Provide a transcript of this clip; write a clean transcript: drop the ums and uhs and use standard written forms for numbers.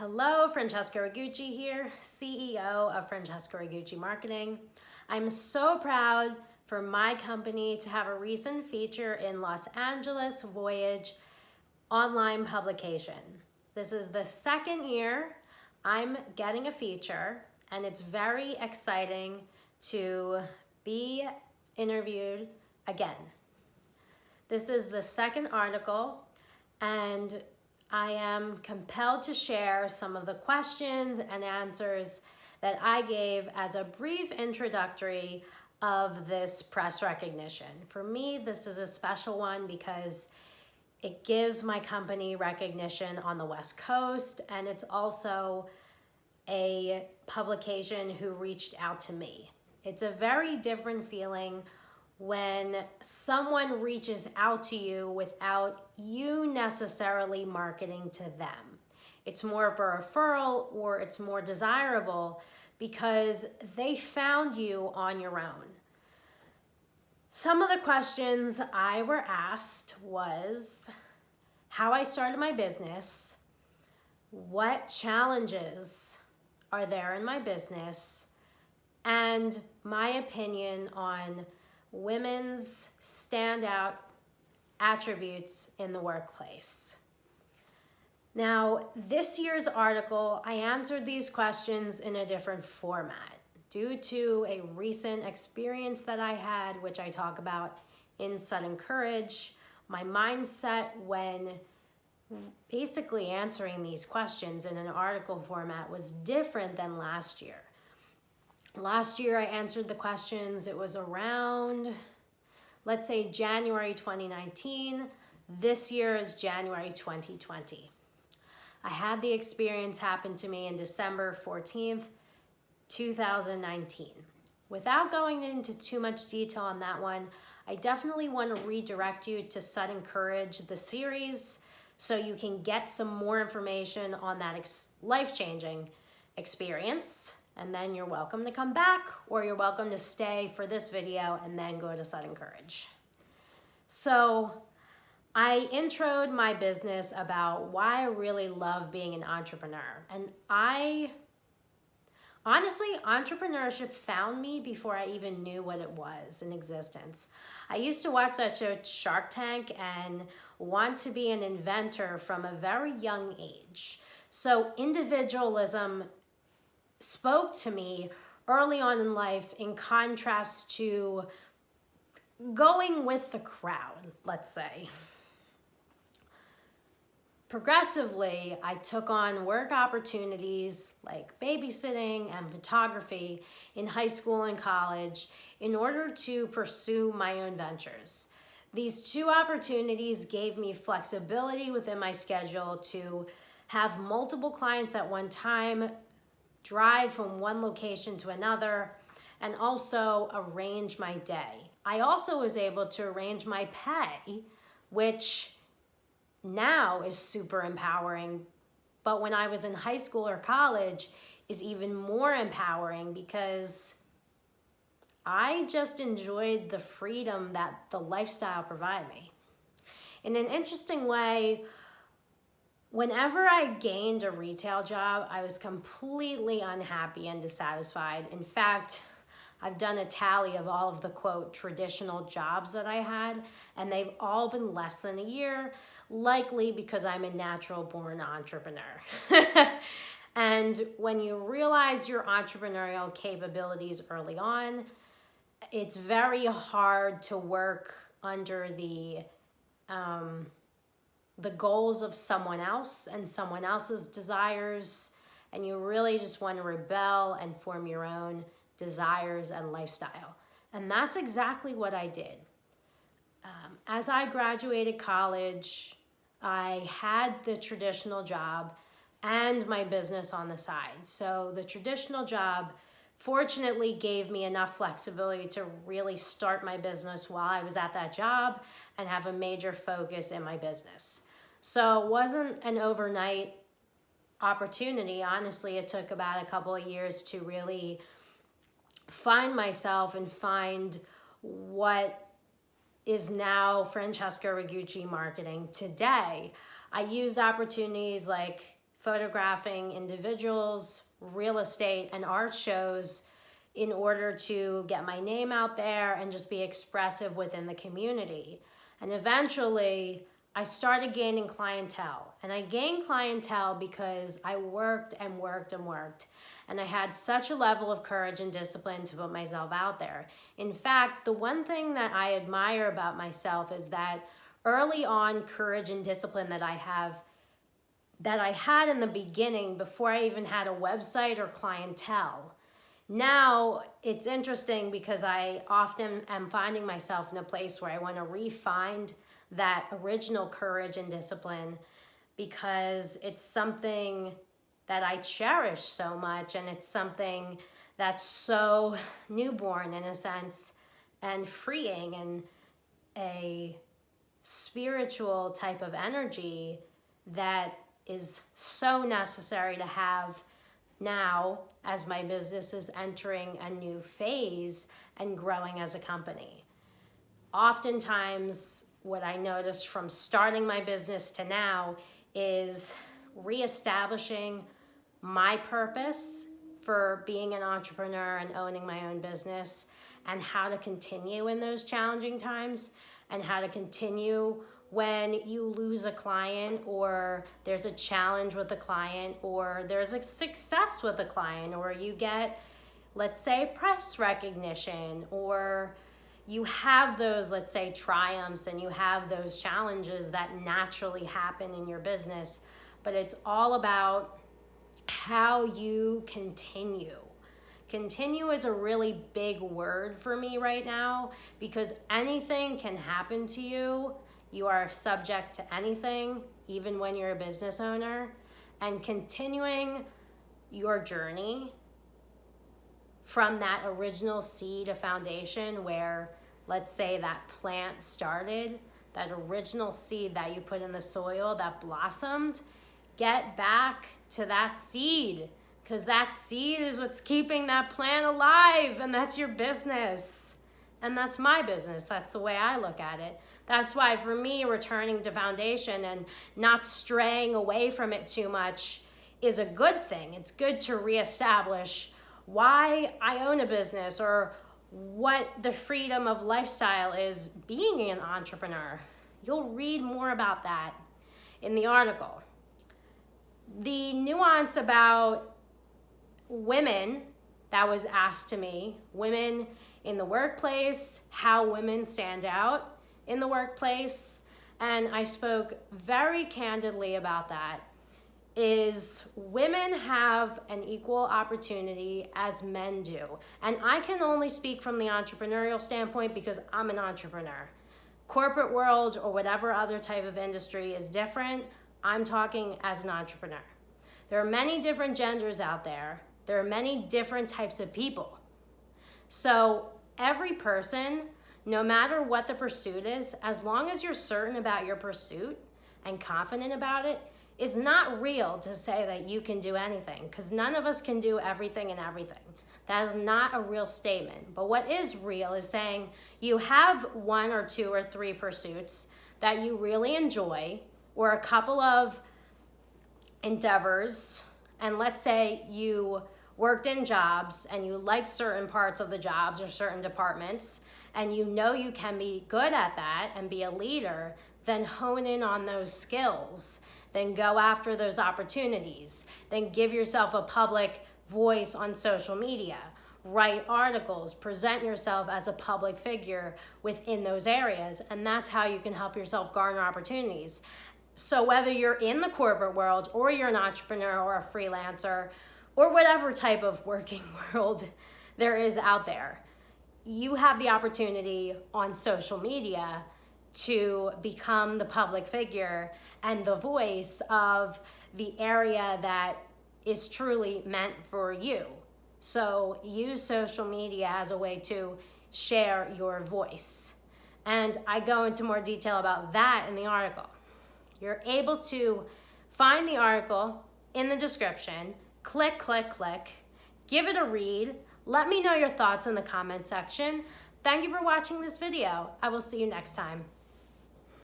Hello, Francesca Ragucci here, CEO of Francesca Ragucci Marketing. I'm so proud for my company to have a recent feature in Los Angeles Voyage online publication. This is the second year I'm getting a feature, and it's very exciting to be interviewed again. This is the second article, and I am compelled to share some of the questions and answers that I gave as a brief introductory of this press recognition. For me, this is a special one because it gives my company recognition on the West Coast, and it's also a publication who reached out to me. It's a very different feeling when someone reaches out to you without you necessarily marketing to them. It's more of a referral, or it's more desirable because they found you on your own. Some of the questions I were asked was how I started my business, what challenges are there in my business, and my opinion on women's standout attributes in the workplace. Now, this year's article, I answered these questions in a different format due to a recent experience that I had, which I talk about in Sudden Courage. My mindset when basically answering these questions in an article format was different than last year. Last year I answered the questions, it was around, let's say January 2019. This year is January 2020. I had the experience happen to me in December 14th, 2019. Without going into too much detail on that one, I definitely want to redirect you to Sudden Courage, the series, so you can get some more information on that life-changing experience. And then you're welcome to come back, or you're welcome to stay for this video and then go to Sudden Courage. So I introed my business about why I really love being an entrepreneur. And honestly, entrepreneurship found me before I even knew what it was in existence. I used to watch that show Shark Tank and want to be an inventor from a very young age. So individualism spoke to me early on in life in contrast to going with the crowd, let's say. Progressively, I took on work opportunities like babysitting and photography in high school and college in order to pursue my own ventures. These two opportunities gave me flexibility within my schedule to have multiple clients at one time, drive from one location to another, and also arrange my day. I also was able to arrange my pay, which now is super empowering, but when I was in high school or college is even more empowering because I just enjoyed the freedom that the lifestyle provided me. In an interesting way, whenever I gained a retail job, I was completely unhappy and dissatisfied. In fact, I've done a tally of all of the, quote, traditional jobs that I had, and they've all been less than a year, likely because I'm a natural born entrepreneur. And when you realize your entrepreneurial capabilities early on, it's very hard to work under the goals of someone else and someone else's desires, and you really just want to rebel and form your own desires and lifestyle. And that's exactly what I did. As I graduated college, I had the traditional job and my business on the side. So the traditional job fortunately gave me enough flexibility to really start my business while I was at that job and have a major focus in my business. So it wasn't an overnight opportunity. Honestly, it took about a couple of years to really find myself and find what is now Francesca Ragucci Marketing today. I used opportunities like photographing individuals, real estate, and art shows in order to get my name out there and just be expressive within the community. And eventually, I started gaining clientele. And I gained clientele because I worked and worked and worked. And I had such a level of courage and discipline to put myself out there. In fact, the one thing that I admire about myself is that early on courage and discipline that I had in the beginning before I even had a website or clientele. Now it's interesting because I often am finding myself in a place where I want to refine that original courage and discipline because it's something that I cherish so much, and it's something that's so newborn in a sense and freeing and a spiritual type of energy that is so necessary to have now as my business is entering a new phase and growing as a company. Oftentimes, what I noticed from starting my business to now is reestablishing my purpose for being an entrepreneur and owning my own business, and how to continue in those challenging times, and how to continue when you lose a client, or there's a challenge with a client, or there's a success with a client, or you get, let's say, press recognition, or you have those, let's say, triumphs, and you have those challenges that naturally happen in your business. But it's all about how you continue. Continue is a really big word for me right now because anything can happen to you. You are subject to anything, even when you're a business owner. And continuing your journey from that original seed of foundation where, let's say, that plant started, that original seed that you put in the soil that blossomed, get back to that seed, because that seed is what's keeping that plant alive, and that's your business. And that's my business. That's the way I look at it. That's why for me, returning to foundation and not straying away from it too much is a good thing. It's good to reestablish why I own a business or what the freedom of lifestyle is being an entrepreneur. You'll read more about that in the article. The nuance about women that was asked to me, women in the workplace, how women stand out in the workplace, and I spoke very candidly about that, is women have an equal opportunity as men do. And I can only speak from the entrepreneurial standpoint because I'm an entrepreneur. Corporate world or whatever other type of industry is different. I'm talking as an entrepreneur. There are many different genders out there. There are many different types of people. So every person, no matter what the pursuit is, as long as you're certain about your pursuit and confident about it, is not real to say that you can do anything, because none of us can do everything and everything. That is not a real statement. But what is real is saying you have one or two or three pursuits that you really enjoy, or a couple of endeavors, and let's say you worked in jobs and you like certain parts of the jobs or certain departments, and you know you can be good at that and be a leader, then hone in on those skills. Then go after those opportunities. Then give yourself a public voice on social media. Write articles, present yourself as a public figure within those areas, and that's how you can help yourself garner opportunities. So whether you're in the corporate world or you're an entrepreneur or a freelancer or whatever type of working world there is out there, you have the opportunity on social media to become the public figure and the voice of the area that is truly meant for you. So use social media as a way to share your voice. And I go into more detail about that in the article. You're able to find the article in the description, click, give it a read. Let me know your thoughts in the comment section. Thank you for watching this video. I will see you next time.